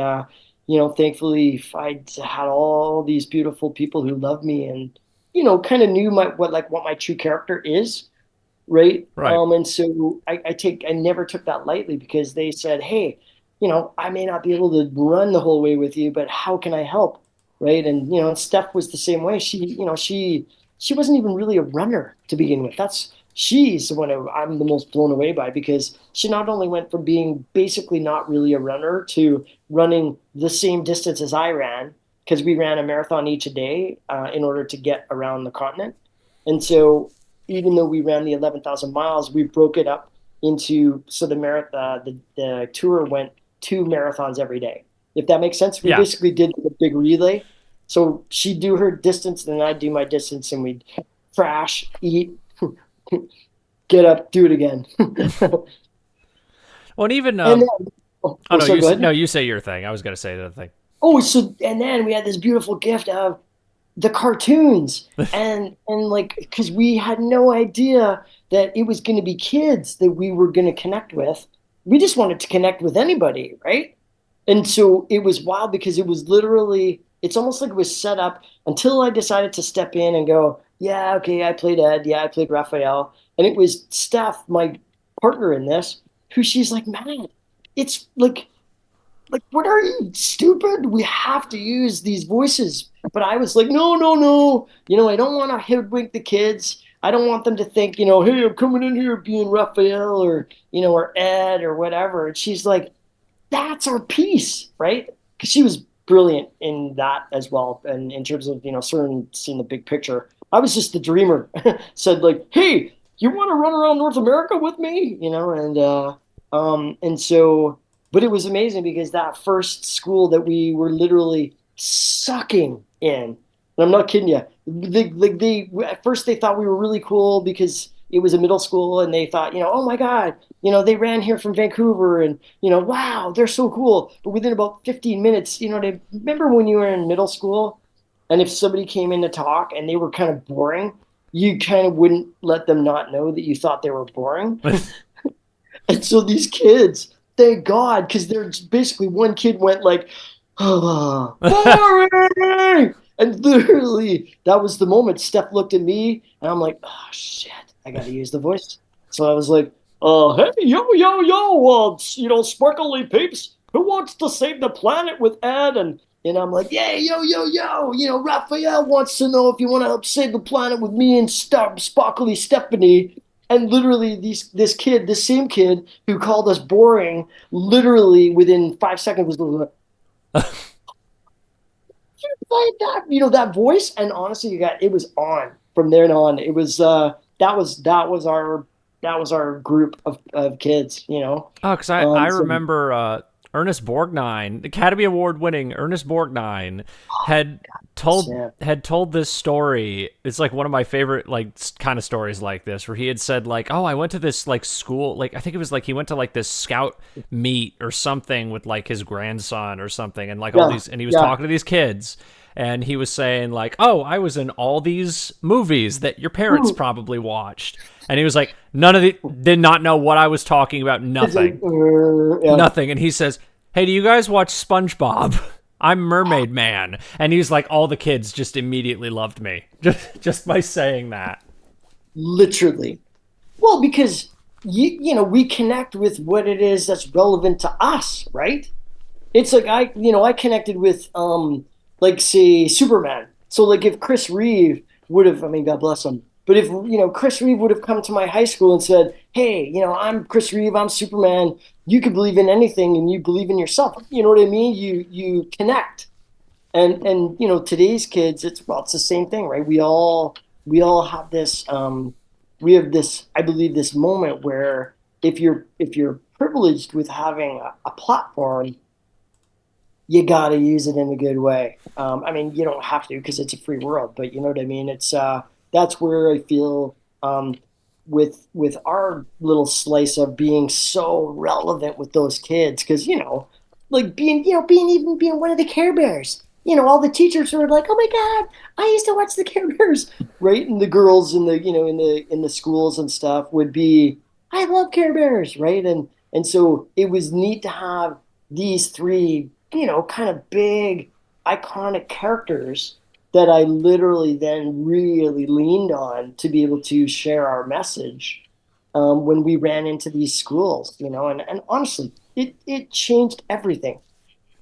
thankfully I had all these beautiful people who loved me, and kind of knew what my true character is, right? Right. And so I never took that lightly, because they said, hey, I may not be able to run the whole way with you, but how can I help? Right. And Steph was the same way. She wasn't even really a runner to begin with. She's the one I'm the most blown away by, because she not only went from being basically not really a runner to running the same distance as I ran, because we ran a marathon each a day, in order to get around the continent. And so even though we ran the 11,000 miles, we broke it up into, so the tour went 2 marathons every day. If that makes sense, we Yeah. basically did a big relay. So she'd do her distance, then I'd do my distance, and we'd crash, eat, get up, do it again. Well, and even And then, oh, oh oh, no, sorry, you go ahead. no, you say your thing. I was gonna say the thing. Oh, so and then we had this beautiful gift of the cartoons, and like, because we had no idea that it was going to be kids that we were going to connect with. We just wanted to connect with anybody, right? And so it was wild, because it was literally, it's almost like it was set up until I decided to step in and go, yeah, okay, I played Ed, yeah, I played Raphael, and it was Steph, my partner in this, who she's like, man, it's like, what are you, stupid? We have to use these voices. But I was like, no, no, no. I don't want to hoodwink the kids. I don't want them to think, hey, I'm coming in here being Raphael, or Ed or whatever. And she's like, that's our piece, right? Because she was brilliant in that as well. And in terms of, certain seeing the big picture, I was just the dreamer. Said like, hey, you want to run around North America with me? And so, but it was amazing, because that first school that we were literally sucking in, and I'm not kidding you. They at first they thought we were really cool, because it was a middle school, and they thought, oh my God, they ran here from Vancouver, and wow, they're so cool. But within about 15 minutes, they remember when you were in middle school, and if somebody came in to talk and they were kind of boring, you kind of wouldn't let them not know that you thought they were boring. And so these kids, thank God, because there's basically one kid went like, oh, boring. And literally, that was the moment. Steph looked at me, and I'm like, oh, shit, I got to use the voice. So I was like, hey, yo, yo, yo, sparkly peeps, who wants to save the planet with Ed? And I'm like, yeah, yo, yo, yo, Raphael wants to know if you want to help save the planet with me and Sparkly Stephanie. And literally, this same kid who called us boring, literally within 5 seconds was like, like that, that voice. And honestly, it was on from there on. It was that was our group of kids. Oh, because I So remember Ernest Borgnine, Academy Award winning Ernest Borgnine, had told Sam. had told this story. It's like one of my favorite like kind of stories like this, where he had said like, "Oh, I went to this like school, like I think it was like he went to like this scout meet or something with like his grandson or something, and like all Yeah, these, and he was yeah. talking to these kids." And he was saying like, "Oh, I was in all these movies that your parents probably watched." And he was like, "None of the did not know what I was talking about. It's like, Nothing, yeah. nothing." And he says, "Hey, do you guys watch SpongeBob? I'm Mermaid Man." And he's like, all the kids just immediately loved me just by saying that. Literally. Well, because we connect with what it is that's relevant to us, right? It's like I connected with like say Superman. So like if Chris Reeve would have, I mean, God bless him, but if Chris Reeve would have come to my high school and said, "Hey, I'm Chris Reeve, I'm Superman. You can believe in anything, and you believe in yourself." You know what I mean? You connect, and today's kids, it's the same thing, right? We all have this we have this, I believe, this moment where if you're privileged with having a platform, you got to use it in a good way. I mean, you don't have to because it's a free world, but you know what I mean. It's that's where I feel with our little slice of being so relevant with those kids because like being one of the Care Bears. All the teachers were like, "Oh my God, I used to watch the Care Bears," right? And the girls in the in the schools and stuff would be, "I love Care Bears," right? And so it was neat to have these three kind of big, iconic characters that I literally then really leaned on to be able to share our message when we ran into these schools. And honestly, it changed everything,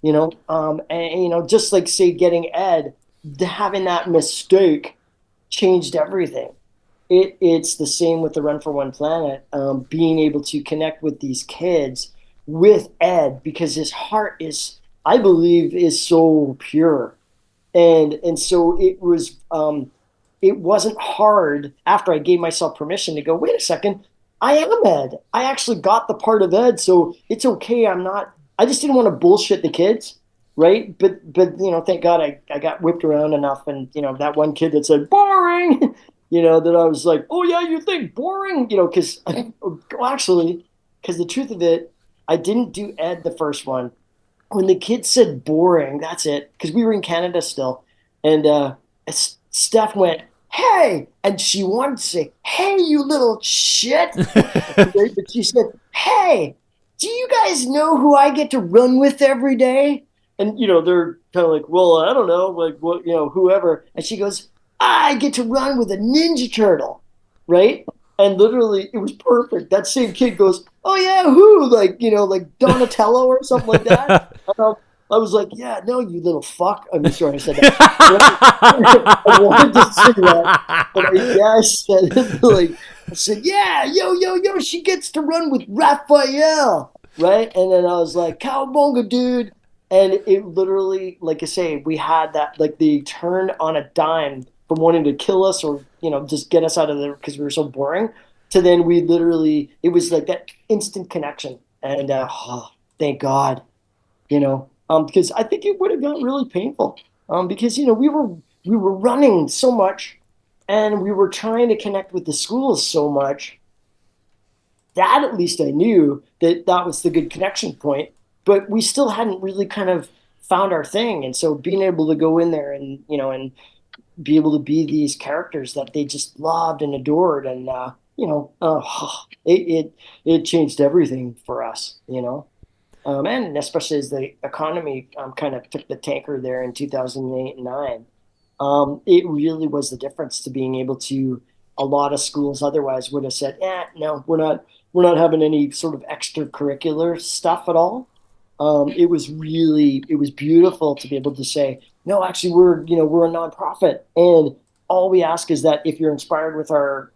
and just like say getting Ed, having that mistake changed everything. It's the same with the Run for One Planet. Being able to connect with these kids with Ed because his heart is, I believe, is so pure, and so it wasn't hard after I gave myself permission to go, wait a second, I am Ed. I actually got the part of Ed, so it's okay. I'm not. I just didn't want to bullshit the kids, right? But thank God I got whipped around enough, and that one kid that said boring, that I was like, oh yeah, you think boring, because well, actually, because the truth of it, I didn't do Ed the first one. When the kid said boring, that's it. Because we were in Canada still, and Steph went, "Hey," and she wanted to say, "Hey, you little shit," right? But she said, "Hey, do you guys know who I get to run with every day?" And they're kind of like, "Well, I don't know, like what, whoever." And she goes, "I get to run with a Ninja Turtle," right? And literally, it was perfect. That same kid goes, "Oh yeah, who? Like like Donatello or something like that." Um, I was like, "Yeah, no, you little fuck." I'm sorry, I said that. I wanted to say that, but I guess like I said, "Yeah, yo, yo, yo, she gets to run with Raphael," right? And then I was like, "Cowabunga, dude!" And it literally, like I say, we had that like the turn on a dime from wanting to kill us or just get us out of there because we were so boring to then we literally it was like that instant connection and oh, thank God because I think it would have gotten really painful because we were running so much and we were trying to connect with the schools so much that at least I knew that that was the good connection point, but we still hadn't really kind of found our thing. And so being able to go in there and and be able to be these characters that they just loved and adored and it changed everything for us. And especially as the economy kind of took the tanker there in 2008 and 9. It really was the difference to being able to a lot of schools otherwise would have said, no, we're not having any sort of extracurricular stuff at all. It was beautiful to be able to say, no, actually, we're a nonprofit, and all we ask is that if you're inspired with our,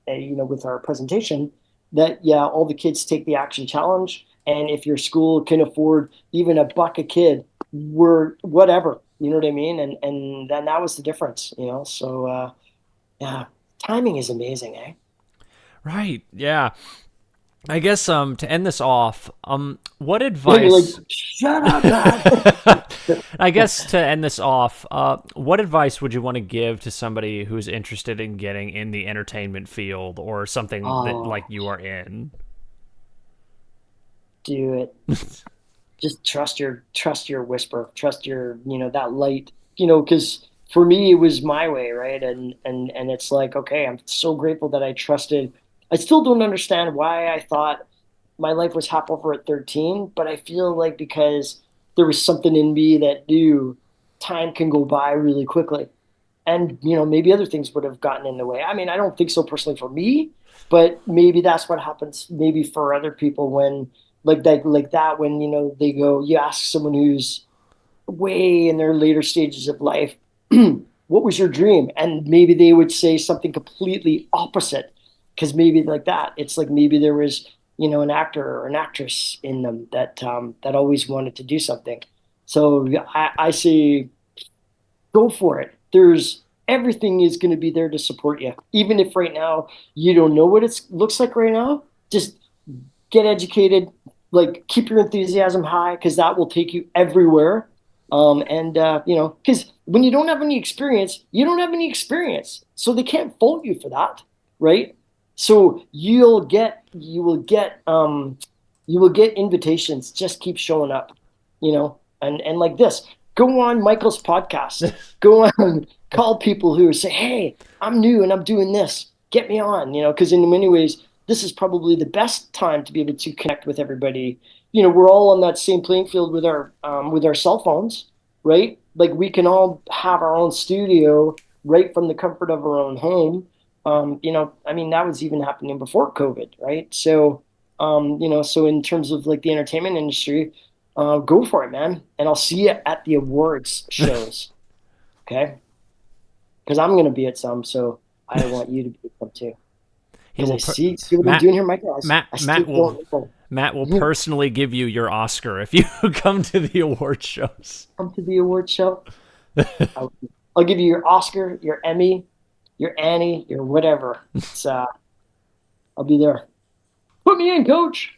with our presentation, that yeah, all the kids take the action challenge, and if your school can afford even $1 a kid, we're whatever, you know what I mean, and then that was the difference. So yeah, timing is amazing, eh? Right. Yeah. I guess to end this off, what And you're like, advice shut up, man. I guess to end this off, what advice would you want to give to somebody who's interested in getting in the entertainment field or something that like Oh, you are in? do it. Just trust your whisper, trust your, that light, because for me it was my way, right? And it's like, okay, I'm so grateful that I trusted. I still don't understand why I thought my life was half over at 13, but I feel like because there was something in me that knew time can go by really quickly. And, maybe other things would have gotten in the way. I mean, I don't think so personally for me, but maybe that's what happens maybe for other people when like that when, they go, you ask someone who's way in their later stages of life, what was your dream? And maybe they would say something completely opposite because maybe like that, it's like maybe there was, an actor or an actress in them that always wanted to do something. So yeah, I say go for it. There's everything is going to be there to support you. Even if right now you don't know what it looks like right now, just get educated, like keep your enthusiasm high because that will take you everywhere. And because when you don't have any experience, you don't have any experience. So they can't fault you for that, right? So you will get invitations. Just keep showing up, and like this. Go on Michael's podcast. Go on, call people who say, "Hey, I'm new and I'm doing this. Get me on." Because in many ways, this is probably the best time to be able to connect with everybody. We're all on that same playing field with our cell phones, right? Like we can all have our own studio right from the comfort of our own home. I mean, that was even happening before COVID, right? So in terms of like the entertainment industry, go for it, man. And I'll see you at the awards shows, okay? Because I'm gonna be at some, so I want you to be at some too. He Because will I per- see what I'm Matt doing here, Michael. Matt I still Matt will don't know. Matt will personally give you your Oscar if you come to the award shows. Come to the award show. I'll, I'll give you your Oscar, your Emmy, your Annie, your whatever. I'll be there. Put me in, coach.